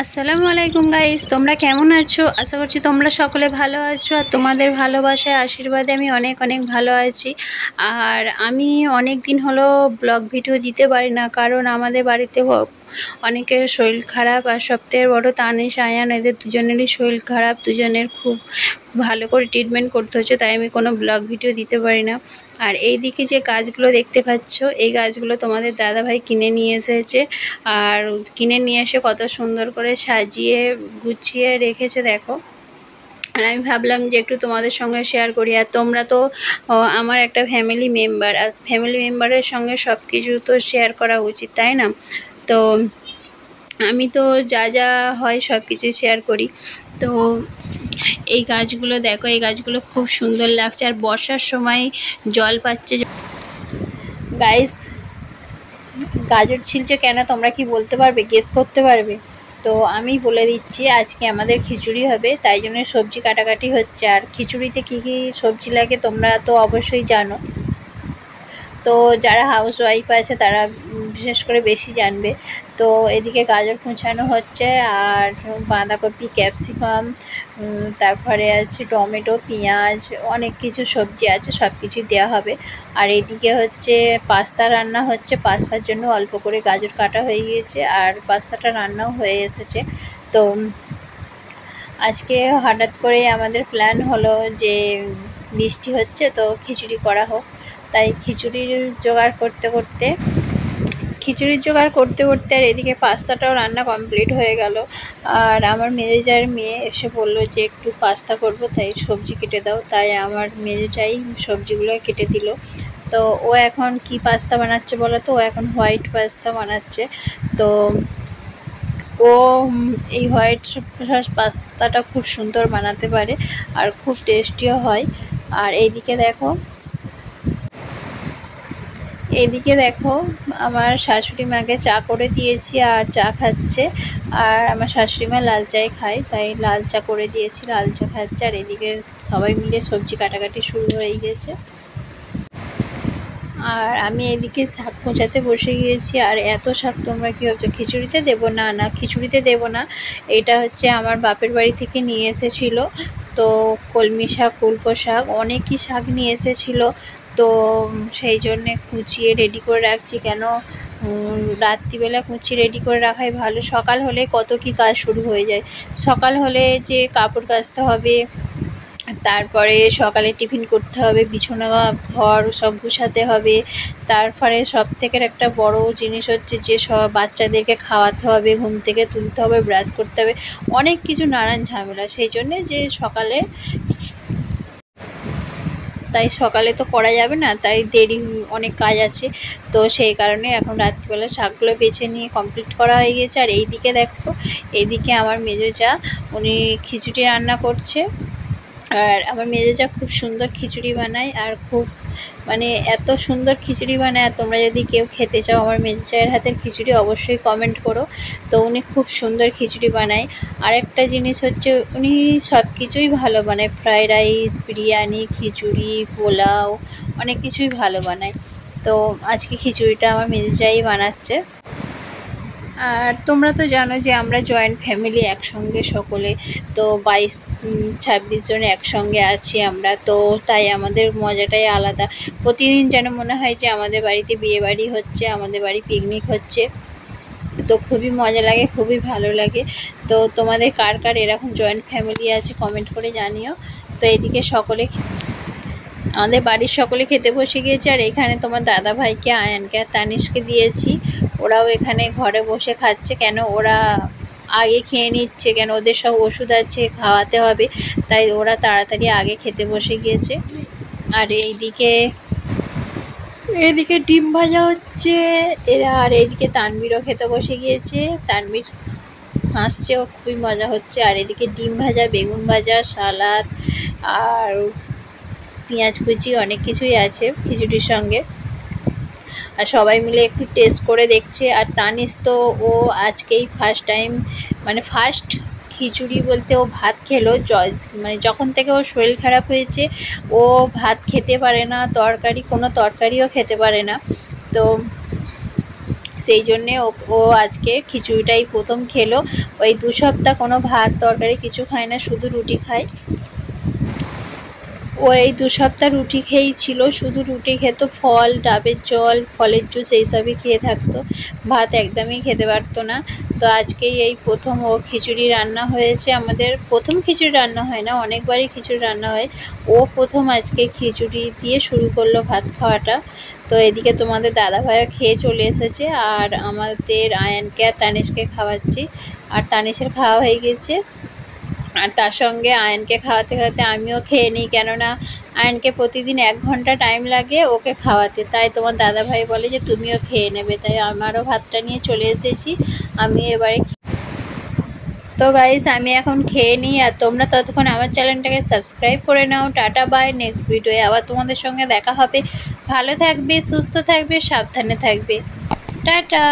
আসসালামু আলাইকুম গাইস, তোমরা কেমন আছো? আশা করছি তোমরা সকলে ভালো আছো আর তোমাদের ভালোবাসায় আশীর্বাদে আমি অনেক অনেক ভালো আছি। আর আমি অনেক দিন হলো ব্লগ ভিডিও দিতে পারি না, কারণ আমাদের বাড়িতে অনেকের শরীর খারাপ। আর সবথেকে বড় তানিশ, আয়ান, এদের দুজনেরই শরীর খারাপ। দুজনের খুব ভালো করে ট্রিটমেন্ট করতে হচ্ছে, তাই আমি কোনো ব্লগ ভিডিও দিতে পারি না। আর এই দিকে যে গাছগুলো দেখতে পাচ্ছ, এই গাছগুলো তোমাদের দাদাভাই কিনে নিয়ে এসেছে। আর কিনে নিয়ে এসে কত সুন্দর করে সাজিয়ে গুছিয়ে রেখেছে দেখো। আর আমি ভাবলাম যে একটু তোমাদের সঙ্গে শেয়ার করি। আর তোমরা তো আমার একটা ফ্যামিলি মেম্বার, আর ফ্যামিলি মেম্বারের সঙ্গে সব কিছু তো শেয়ার করা উচিত, তাই না? তো আমি তো যা যা হয় সব কিছুই শেয়ার করি। তো এই গাছগুলো দেখো, এই গাছগুলো খুব সুন্দর লাগছে। আর বর্ষার সময় জল পাচ্ছে। গাইস, গাজর ছিলছে কেন তোমরা কি বলতে পারবে? গেস করতে পারবে? তো আমি বলে দিচ্ছি, আজকে আমাদের খিচুড়ি হবে, তাই জন্য সবজি কাটাকাটি হচ্ছে। আর খিচুড়িতে কী কী সবজি লাগে তোমরা তো অবশ্যই জানো। তো যারা হাউস ওয়াইফ আছে তারা বিশেষ করে বেশি জানবে। তো এদিকে গাজর কুচানো হচ্ছে, আর বাঁধাকপি, ক্যাপসিকাম, তারপরে আছে টমেটো, পেঁয়াজ, অনেক কিছু সবজি আছে, সব কিছুই দেওয়া হবে। আর এদিকে হচ্ছে পাস্তা রান্না হচ্ছে। পাস্তার জন্য অল্প করে গাজর কাটা হয়ে গিয়েছে, আর পাস্তাটা রান্নাও হয়ে এসেছে। তো আজকে হঠাৎ করে আমাদের প্ল্যান হলো যে বৃষ্টি হচ্ছে, তো খিচুড়ি করা হোক। তাই খিচুড়ির জোগাড় করতে করতে আর এদিকে পাস্তাটাও রান্না কমপ্লিট হয়ে গেল। আর আমার মেজেজার মেয়ে এসে বললো যে একটু পাস্তা করব, তাই সবজি কেটে দাও। তাই আমার মেজেজাই সবজিগুলো কেটে দিল। তো ও এখন কি পাস্তা বানাচ্ছে বলো তো? ও এখন হোয়াইট পাস্তা বানাচ্ছে। তো ও এই হোয়াইট সস পাস্তাটা খুব সুন্দর বানাতে পারে, আর খুব টেস্টিও হয়। আর এইদিকে দেখো আমার শাশুড়ি মাকে চা করে দিয়েছি, আর চা খাচ্ছে। আর আমার শাশুড়ি মা লাল চাই খায়, তাই লাল চা করে দিয়েছি, লাল চা খাচ্ছে। আর এদিকে সবাই মিলে সবজি কাটাকাটি শুরু হয়ে গেছে। আর আমি এদিকে শাক খোঁচাতে বসে গিয়েছি। আর এত শাক তোমরা কী ভাবছো খিচুড়িতে দেবো? না না, খিচুড়িতে দেবো না। এটা হচ্ছে আমার বাপের বাড়ি থেকে নিয়ে এসেছিলো। তো কলমি শাক, কুলপো শাক, অনেকই শাক নিয়ে এসেছিলো। তো সেই জন্যে কুচিয়ে রেডি করে রাখছি। কেন রাত্রিবেলা কুচিয়ে রেডি করে রাখাই ভালো। সকাল হলে কত কী কাজ শুরু হয়ে যায়। সকাল হলে যে কাপড় কাচতে হবে, তারপরে সকালে টিফিন করতে হবে, বিছানা ঘর সব গুছাতে হবে। তারপরে সবথেকে একটা বড় জিনিস হচ্ছে যে সব বাচ্চাদেরকে খাওয়াতে হবে, ঘুম থেকে তুলতে হবে, ব্রাশ করতে হবে, অনেক কিছু নানান ঝামেলা। সেই জন্যে যে সকালে তো করা যাবে না, তাই দেরি, অনেক কাজ আছে। তো সেই কারণে এখন রাত্রিবেলা শাকগুলো বেছে নিয়ে কমপ্লিট করা হয়ে গেছে। আর এইদিকে দেখো, এইদিকে আমার মেজো যা, উনি খিচুড়ি রান্না করছে। আর আমার মেজেজা খুব সুন্দর খিচুড়ি বানায়, আর খুব এত সুন্দর খিচুড়ি বানায়। আর তোমরা যদি কেউ খেতে চাও আমার মেজেজায়ের হাতের খিচুড়ি, অবশ্যই কমেন্ট করো। তো উনি খুব সুন্দর খিচুড়ি বানায়। আরেকটা জিনিস হচ্ছে উনি সব কিছুই ভালো বানায়, ফ্রাইড রাইস, বিরিয়ানি, খিচুড়ি, পোলাও, অনেক কিছুই ভালো বানায়। তো আজকে খিচুড়িটা আমার মেজেজাই বানাচ্ছে। আর তোমরা তো জানো যে আমরা জয়েন্ট ফ্যামিলি, একসঙ্গে সকলে তো 22-26 জন একসঙ্গে আছি আমরা। তো তাই আমাদের মজাটাই আলাদা। প্রতিদিন যেন মনে হয় যে আমাদের বাড়িতে বিয়ে বাড়ি হচ্ছে, আমাদের বাড়ি পিকনিক হচ্ছে। তো খুবই মজা লাগে, খুবই ভালো লাগে। তো তোমাদের কার কার এরকম জয়েন্ট ফ্যামিলি আছে কমেন্ট করে জানিও। তো এদিকে আমাদের বাড়ির সকলে খেতে বসে গিয়েছে। আর এখানে তোমার দাদা ভাইকে, আয়ানকে আর তানিশকে দিয়েছি। ওরাও এখানে ঘরে বসে খাচ্ছে। কেন ওরা আগে খেয়ে নিচ্ছে, কেন ওদের সব ওষুধ আছে, খাওয়াতে হবে, তাই ওরা তাড়াতাড়ি আগে খেতে বসে গিয়েছে। আর এইদিকে ডিম ভাজা হচ্ছে। আর এইদিকে তানবীরও খেতে বসে গিয়েছে। তানবীর হাসছে, ও খুবই মজা হচ্ছে। আর এদিকে ডিম ভাজা, বেগুন ভাজা, সালাদ, আর পেঁয়াজ কুচি, অনেক কিছুই আছে খিচুড়ির সঙ্গে। আর সবাই মিলে একটু টেস্ট করে দেখছে। আর তানিশ তো ও আজকেই ফার্স্ট খিচুড়ি বলতে ও ভাত খেলো। যখন থেকে ওর শরীর খারাপ হয়েছে ও ভাত খেতে পারে না, কোনো তরকারিও খেতে পারে না। তো সেই জন্যে ও আজকে খিচুড়িটাই প্রথম খেলো। ওই 2 সপ্তাহ কোনো ভাত তরকারি কিছু খায় না, শুধু রুটি খায়। ও এই 2 সপ্তাহ রুটি খেয়েই ছিল, শুধু রুটি খেত, ফল, ডাবের জল, ফলের জুস এইসবই খেয়ে থাকতো, ভাত একদমই খেতে পারতো না। তো আজকেই এই প্রথম ও খিচুড়ি রান্না হয়েছে। আমাদের প্রথম খিচুড়ি রান্না হয় না, অনেকবারই খিচুড়ি রান্না হয়, ও প্রথম আজকে খিচুড়ি দিয়ে শুরু করলো ভাত খাওয়াটা। তো এদিকে তোমাদের দাদাভাইও খেয়ে চলে এসেছে, আর আমাদের আয়ানকে আর তানিশকে খাওয়াচ্ছি। আর তানিশের খাওয়া হয়ে গেছে, আর তার সঙ্গে আয়নকে খাওয়াতে খাওয়াতে আমিও খেয়ে নিই, কেননা আয়নকে প্রতিদিন 1 ঘন্টা টাইম লাগে ওকে খাওয়াতে। তাই তোমার দাদাভাই বলে যে তুমিও খেয়ে নেবে, তাই আমারও ভাতটা নিয়ে চলে এসেছি। আমি এবারে তো গাইস আমি এখন খেয়ে নিই, আর তোমরা ততক্ষণ আমার চ্যানেলটাকে সাবস্ক্রাইব করে নাও। টাটা বাই, নেক্সট ভিডিওয়ে আবার তোমাদের সঙ্গে দেখা হবে। ভালো থাকবে, সুস্থ থাকবে, সাবধানে থাকবে। টাটা।